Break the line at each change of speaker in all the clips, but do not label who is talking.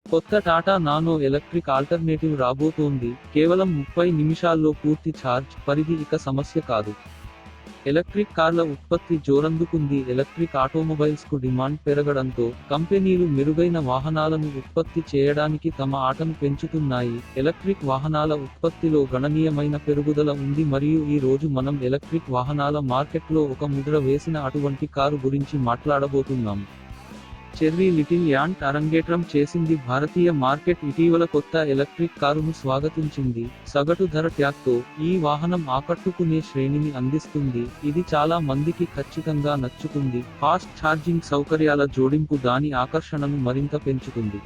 కొత్త Tata nano electric alternative రాబోతోంది. కేవలం 30 నిమిషాల్లో పూర్తి ఛార్జ్, పరిధి ఇక సమస్య కాదు. ఎలక్ట్రిక్ కార్ల ఉత్పత్తి జోరందుకుంది. ఎలక్ట్రిక్ ఆటోమొబైల్స్కు డిమాండ్ పెరగడంతో కంపెనీలు మెరుగైన వాహనాలను ఉత్పత్తి చేయడానికి తమ ఆటను పెంచుతున్నాయి. ఎలక్ట్రిక్ వాహనాల ఉత్పత్తిలో గణనీయమైన పెరుగుదల ఉంది మరియు ఈ రోజు మనం ఎలక్ట్రిక్ వాహనాల మార్కెట్లో ఒక ముద్ర వేసిన అటువంటి కారు గురించి మాట్లాడబోతున్నాం. చెర్రీ లిటిల్ యాంట్ అరంగేట్రం చేసింది. భారతీయ మార్కెట్ ఇటీవల కొత్త ఎలక్ట్రిక్ కారును స్వాగతించింది. సగటు ధర ట్యాగ్తో ఈ వాహనం ఆకట్టుకునే శ్రేణిని అందిస్తుంది. ఇది చాలా మందికి ఖచ్చితంగా నచ్చుతుంది. ఫాస్ట్ ఛార్జింగ్ సౌకర్యాల జోడింపు దాని ఆకర్షణను మరింత పెంచుతుంది.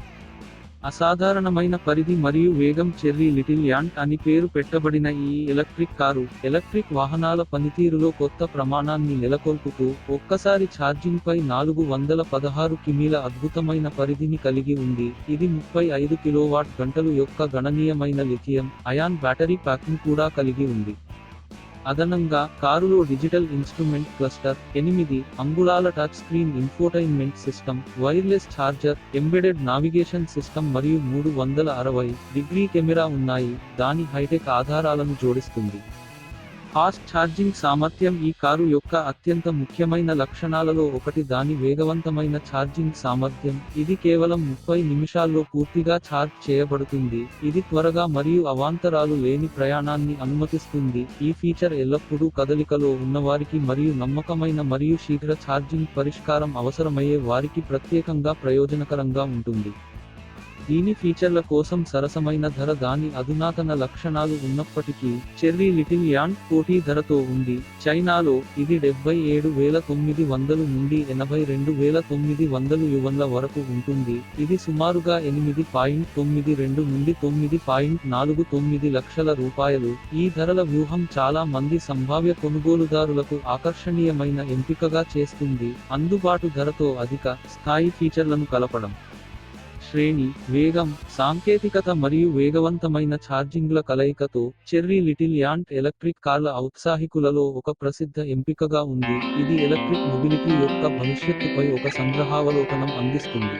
అసాధారణమైన పరిధి మరియు వేగం. చెర్రీ లిటిల్ యాంట్ అని పేరు పెట్టబడిన ఈ ఎలక్ట్రిక్ కారు ఎలక్ట్రిక్ వాహనాల పనితీరులో కొత్త ప్రమాణాన్ని నెలకొల్పుతూ ఒక్కసారి ఛార్జింగ్పై 416 కిమీల అద్భుతమైన పరిధిని కలిగి ఉంది. ఇది 35 కిలోవాట్ గంటలు యొక్క గణనీయమైన లిథియం అయాన్ బ్యాటరీ ప్యాక్ను కూడా కలిగి ఉంది. అదనంగా కారులో డిజిటల్ ఇన్స్ట్రుమెంట్ క్లస్టర్, 8 అంగుళాల touch screen infotainment system, wireless charger, embedded navigation system మరియు 360° కెమెరా ఉన్నాయి. దాని హైటెక్ ఆధారాలను జోడిస్తుంది. ఫాస్ట్ ఛార్జింగ్ సామర్థ్యం ఈ కారు యొక్క అత్యంత ముఖ్యమైన లక్షణాలలో ఒకటి దాని వేగవంతమైన ఛార్జింగ్ సామర్థ్యం. ఇది కేవలం 30 నిమిషాల్లో పూర్తిగా ఛార్జ్ చేయబడుతుంది. ఇది త్వరగా మరియు అవాంతరాలు లేని ప్రయాణాన్ని అనుమతిస్తుంది. ఈ ఫీచర్ ఎల్లప్పుడూ కదలికలో ఉన్నవారికి మరియు నమ్మకమైన మరియు శీఘ్ర ఛార్జింగ్ పరిష్కారం అవసరమయ్యే వారికి ప్రత్యేకంగా ప్రయోజనకరంగా ఉంటుంది. దీని ఫీచర్ల కోసం సరసమైన ధర దాని అధునాతన లక్షణాలు ఉన్నప్పటికీ చెర్రీ లిటిల్ యాంట్ పోటీ ధరతో ఉంది. చైనాలో ఇది $77,900 నుండి $82,900 వరకు ఉంటుంది. ఇది సుమారుగా $8.92 నుండి $9.49 లక్షల. ఈ ధరల వ్యూహం చాలా మంది సంభావ్య కొనుగోలుదారులకు ఆకర్షణీయమైన ఎంపికగా చేస్తుంది. అందుబాటు ధరతో అధిక స్థాయి ఫీచర్లను కలపడం. శ్రేణి, వేగం, సాంకేతికత మరియు వేగవంతమైన ఛార్జింగ్ల కలయికతో చెర్రీ లిటిల్ యాంట్ ఎలక్ట్రిక్ కార్ల ఔత్సాహికులలో ఒక ప్రసిద్ధ ఎంపికగా ఉంది. ఇది ఎలక్ట్రిక్ మొబిలిటీ యొక్క భవిష్యత్తుపై ఒక సంగ్రహావలోకనం అందిస్తుంది.